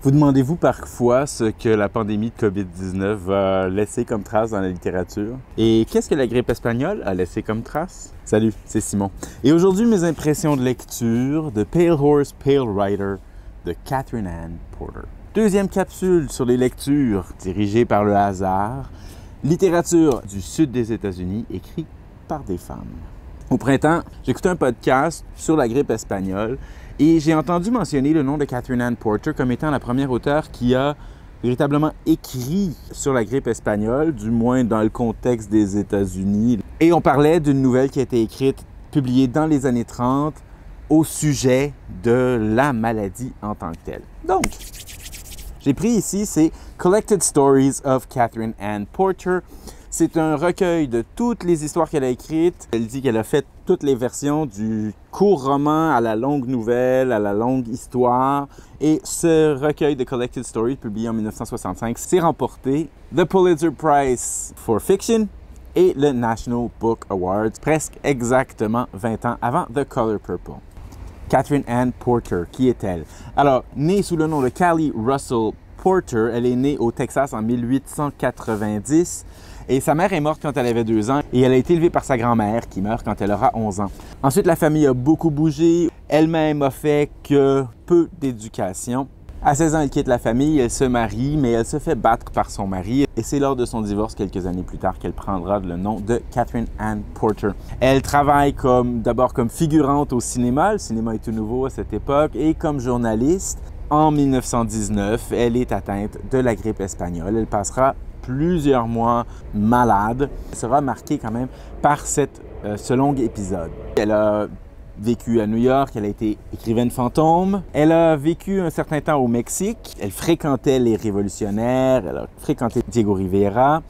Vous demandez-vous parfois ce que la pandémie de COVID-19 va laisser comme trace dans la littérature? Et qu'est-ce que la grippe espagnole a laissé comme trace? Salut, c'est Simon. Et aujourd'hui, mes impressions de lecture de Pale Horse, Pale Rider de Katherine Anne Porter. Deuxième capsule sur les lectures dirigées par le hasard. Littérature du sud des États-Unis écrite par des femmes. Au printemps, j'écoutais un podcast sur la grippe espagnole et j'ai entendu mentionner le nom de Katherine Anne Porter comme étant la première auteure qui a véritablement écrit sur la grippe espagnole, du moins dans le contexte des États-Unis. Et on parlait d'une nouvelle qui a été écrite, publiée dans les années 30, au sujet de la maladie en tant que telle. Donc, j'ai pris ici, c'est Collected Stories of Katherine Anne Porter. C'est un recueil de toutes les histoires qu'elle a écrites. Elle dit qu'elle a fait toutes les versions du court roman à la longue nouvelle, à la longue histoire. Et ce recueil de Collected Stories, publié en 1965, s'est remporté the Pulitzer Prize for Fiction et le National Book Awards, presque exactement 20 ans avant The Color Purple. Katherine Anne Porter, qui est-elle? Alors, née sous le nom de Callie Russell Porter, elle est née au Texas en 1890. Et sa mère est morte quand elle avait 2 ans et elle a été élevée par sa grand-mère qui meurt quand elle aura 11 ans. Ensuite, la famille a beaucoup bougé. Elle-même a fait que peu d'éducation. À 16 ans, elle quitte la famille, elle se marie, mais elle se fait battre par son mari. Et c'est lors de son divorce, quelques années plus tard, qu'elle prendra le nom de Katherine Anne Porter. Elle travaille d'abord comme figurante au cinéma. Le cinéma est tout nouveau à cette époque. Et comme journaliste. En 1919, elle est atteinte de la grippe espagnole. Elle passera plusieurs mois malade. Elle sera marquée quand même par ce long épisode. Elle a vécu à New York, elle a été écrivaine fantôme. Elle a vécu un certain temps au Mexique. Elle fréquentait les révolutionnaires, elle a fréquenté Diego Rivera.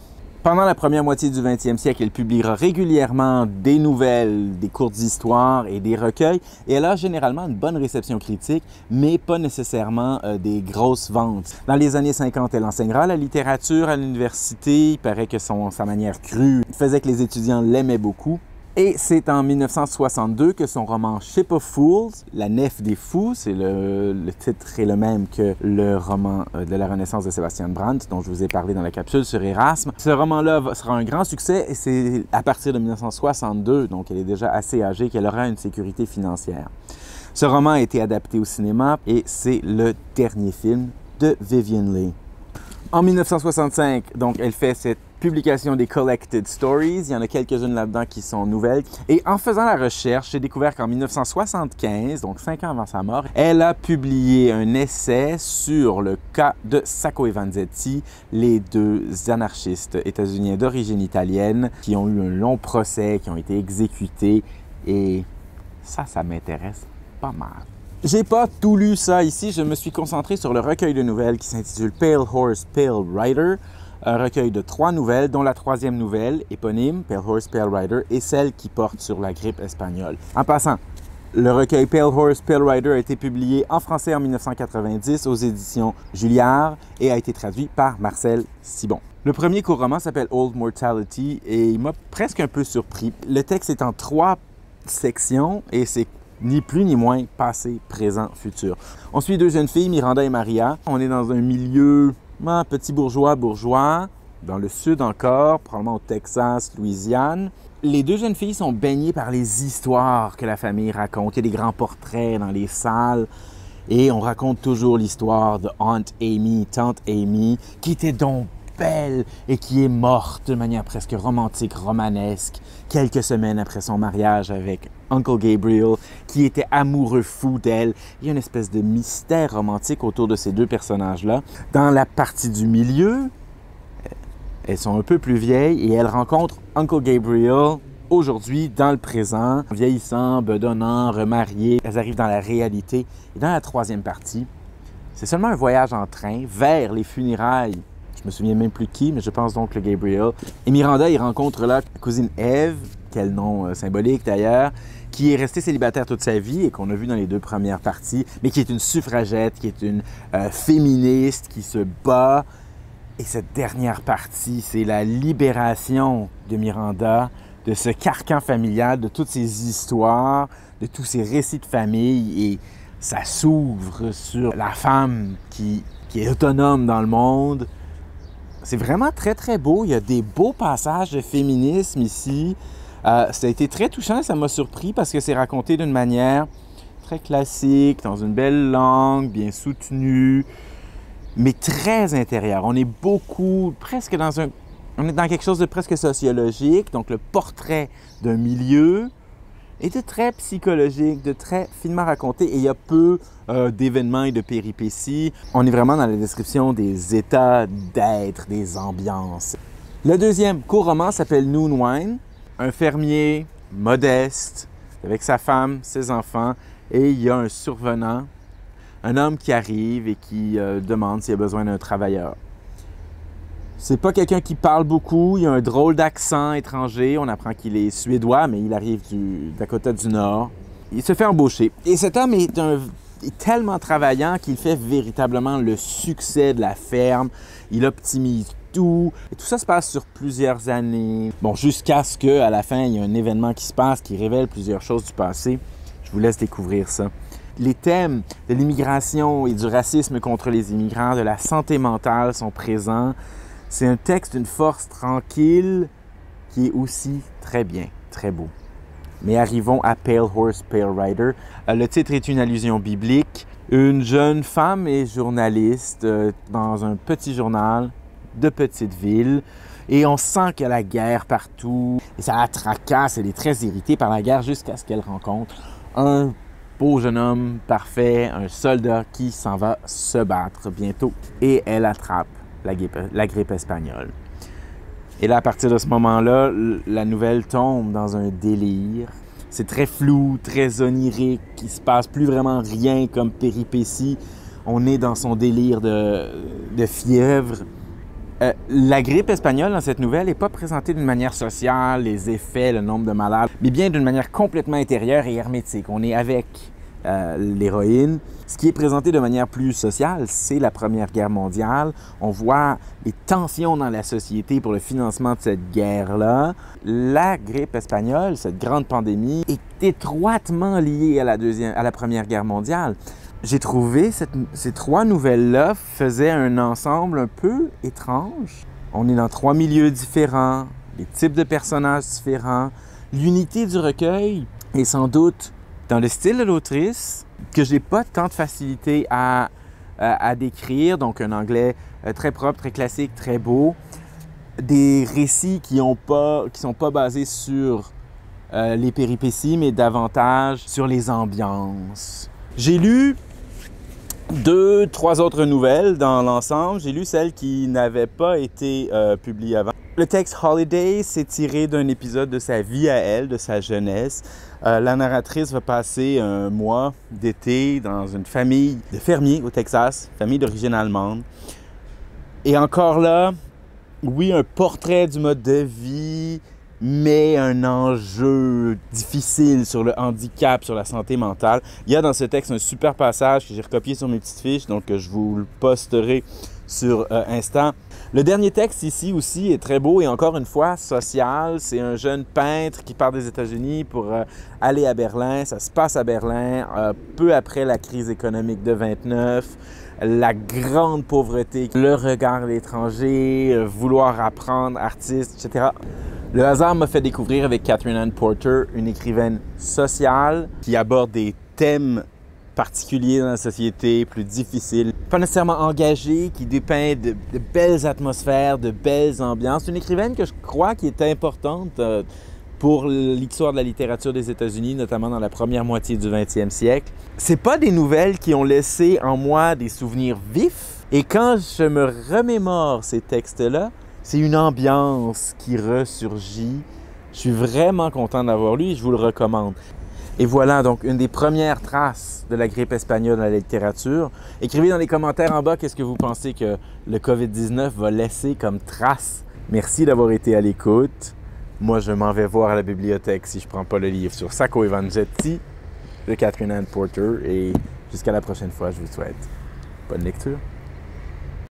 Pendant la première moitié du 20e siècle, elle publiera régulièrement des nouvelles, des courtes histoires et des recueils. Et elle a généralement une bonne réception critique, mais pas nécessairement des grosses ventes. Dans les années 50, elle enseignera la littérature à l'université. Il paraît que sa manière crue faisait que les étudiants l'aimaient beaucoup. Et c'est en 1962 que son roman Ship of Fools, La Nef des Fous, c'est le titre est le même que le roman de la Renaissance de Sébastien Brant, dont je vous ai parlé dans la capsule sur Erasme. Ce roman-là sera un grand succès et c'est à partir de 1962, donc elle est déjà assez âgée, qu'elle aura une sécurité financière. Ce roman a été adapté au cinéma et c'est le dernier film de Vivien Leigh. En 1965, donc, elle fait cette publication des Collected Stories. Il y en a quelques-unes là-dedans qui sont nouvelles. Et en faisant la recherche, j'ai découvert qu'en 1975, donc 5 ans avant sa mort, elle a publié un essai sur le cas de Sacco et Vanzetti, les deux anarchistes états-uniens d'origine italienne qui ont eu un long procès, qui ont été exécutés. Et ça m'intéresse pas mal. J'ai pas tout lu ça ici, je me suis concentré sur le recueil de nouvelles qui s'intitule Pale Horse, Pale Rider, un recueil de 3 nouvelles, dont la 3e nouvelle, éponyme, Pale Horse, Pale Rider, est celle qui porte sur la grippe espagnole. En passant, le recueil Pale Horse, Pale Rider a été publié en français en 1990 aux éditions Julliard et a été traduit par Marcel Sibon. Le premier court roman s'appelle Old Mortality et il m'a presque un peu surpris. Le texte est en 3 sections et c'est ni plus ni moins passé, présent, futur. On suit 2 jeunes filles, Miranda et Maria. On est dans un milieu petit bourgeois, dans le sud encore, probablement au Texas, Louisiane. Les 2 jeunes filles sont baignées par les histoires que la famille raconte. Il y a des grands portraits dans les salles et on raconte toujours l'histoire de Tante Amy, qui était donc belle et qui est morte de manière presque romantique, romanesque, quelques semaines après son mariage avec Uncle Gabriel, qui était amoureux fou d'elle. Il y a une espèce de mystère romantique autour de ces 2 personnages-là. Dans la partie du milieu, elles sont un peu plus vieilles et elles rencontrent Uncle Gabriel aujourd'hui, dans le présent, vieillissant, bedonnant, remarié. Elles arrivent dans la réalité. Et dans la 3e partie, c'est seulement un voyage en train vers les funérailles. Je me souviens même plus qui, mais je pense donc le Gabriel. Et Miranda, il rencontre là la cousine Eve, quel nom symbolique d'ailleurs, qui est restée célibataire toute sa vie et qu'on a vu dans les 2 premières parties, mais qui est une suffragette, qui est une féministe, qui se bat. Et cette dernière partie, c'est la libération de Miranda, de ce carcan familial, de toutes ces histoires, de tous ces récits de famille. Et ça s'ouvre sur la femme qui qui est autonome dans le monde. C'est vraiment très, très beau. Il y a des beaux passages de féminisme ici. Ça a été très touchant, ça m'a surpris parce que c'est raconté d'une manière très classique, dans une belle langue, bien soutenue, mais très intérieure. On est presque on est dans quelque chose de presque sociologique, donc le portrait d'un milieu est de très psychologique, de très finement raconté, et il y a peu d'événements et de péripéties. On est vraiment dans la description des états d'être, des ambiances. Le deuxième court roman s'appelle Noon Wine. Un fermier modeste, avec sa femme, ses enfants, et il y a un survenant, un homme qui arrive et qui demande s'il a besoin d'un travailleur. C'est pas quelqu'un qui parle beaucoup, il a un drôle d'accent étranger, on apprend qu'il est suédois, mais il arrive du Dakota du Nord. Il se fait embaucher. Et cet homme est tellement travaillant qu'il fait véritablement le succès de la ferme. Il optimise tout. Et tout ça se passe sur plusieurs années. Bon, jusqu'à ce qu'à la fin, il y ait un événement qui se passe qui révèle plusieurs choses du passé. Je vous laisse découvrir ça. Les thèmes de l'immigration et du racisme contre les immigrants, de la santé mentale sont présents. C'est un texte d'une force tranquille qui est aussi très bien, très beau. Mais arrivons à Pale Horse, Pale Rider. Le titre est une allusion biblique. Une jeune femme est journaliste dans un petit journal de petite ville. Et on sent qu'il y a la guerre partout. Et ça la tracasse, elle est très irritée par la guerre jusqu'à ce qu'elle rencontre un beau jeune homme parfait, un soldat qui s'en va se battre bientôt. Et elle attrape la grippe espagnole. Et là, à partir de ce moment-là, la nouvelle tombe dans un délire. C'est très flou, très onirique, il ne se passe plus vraiment rien comme péripétie. On est dans son délire de fièvre. La grippe espagnole dans cette nouvelle n'est pas présentée d'une manière sociale, les effets, le nombre de malades, mais bien d'une manière complètement intérieure et hermétique. On est avec l'héroïne. Ce qui est présenté de manière plus sociale, c'est la Première Guerre mondiale. On voit les tensions dans la société pour le financement de cette guerre-là. La grippe espagnole, cette grande pandémie, est étroitement liée à la Première Guerre mondiale. J'ai trouvé ces trois nouvelles-là faisaient un ensemble un peu étrange. On est dans trois milieux différents, des types de personnages différents. L'unité du recueil est sans doute dans le style de l'autrice, que j'ai pas tant de facilité à décrire, donc un anglais très propre, très classique, très beau. Des récits qui sont pas basés sur les péripéties, mais davantage sur les ambiances. J'ai lu 2-3 autres nouvelles dans l'ensemble. J'ai lu celles qui n'avaient pas été publiées avant. Le texte Holiday, c'est tiré d'un épisode de sa vie à elle, de sa jeunesse. La narratrice va passer un mois d'été dans une famille de fermiers au Texas, famille d'origine allemande. Et encore là, oui, un portrait du mode de vie, mais un enjeu difficile sur le handicap, sur la santé mentale. Il y a dans ce texte un super passage que j'ai recopié sur mes petites fiches, donc je vous le posterai sur Insta. Le dernier texte ici aussi est très beau et encore une fois social. C'est un jeune peintre qui part des États-Unis pour aller à Berlin. Ça se passe à Berlin peu après la crise économique de 29. La grande pauvreté, le regard de l'étranger, vouloir apprendre, artiste, etc. Le hasard m'a fait découvrir avec Katherine Anne Porter, une écrivaine sociale qui aborde des thèmes particuliers dans la société, plus difficiles, pas nécessairement engagée, qui dépeint de belles atmosphères, de belles ambiances. Une écrivaine que je crois qui est importante pour l'histoire de la littérature des États-Unis, notamment dans la première moitié du 20e siècle. C'est pas des nouvelles qui ont laissé en moi des souvenirs vifs. Et quand je me remémore ces textes-là, c'est une ambiance qui ressurgit. Je suis vraiment content d'avoir lu et je vous le recommande. Et voilà donc une des premières traces de la grippe espagnole dans la littérature. Écrivez dans les commentaires en bas qu'est-ce que vous pensez que le COVID-19 va laisser comme trace. Merci d'avoir été à l'écoute. Moi, je m'en vais voir à la bibliothèque si je ne prends pas le livre sur Sacco e Vanzetti de Katherine Anne Porter. Et jusqu'à la prochaine fois, je vous souhaite bonne lecture.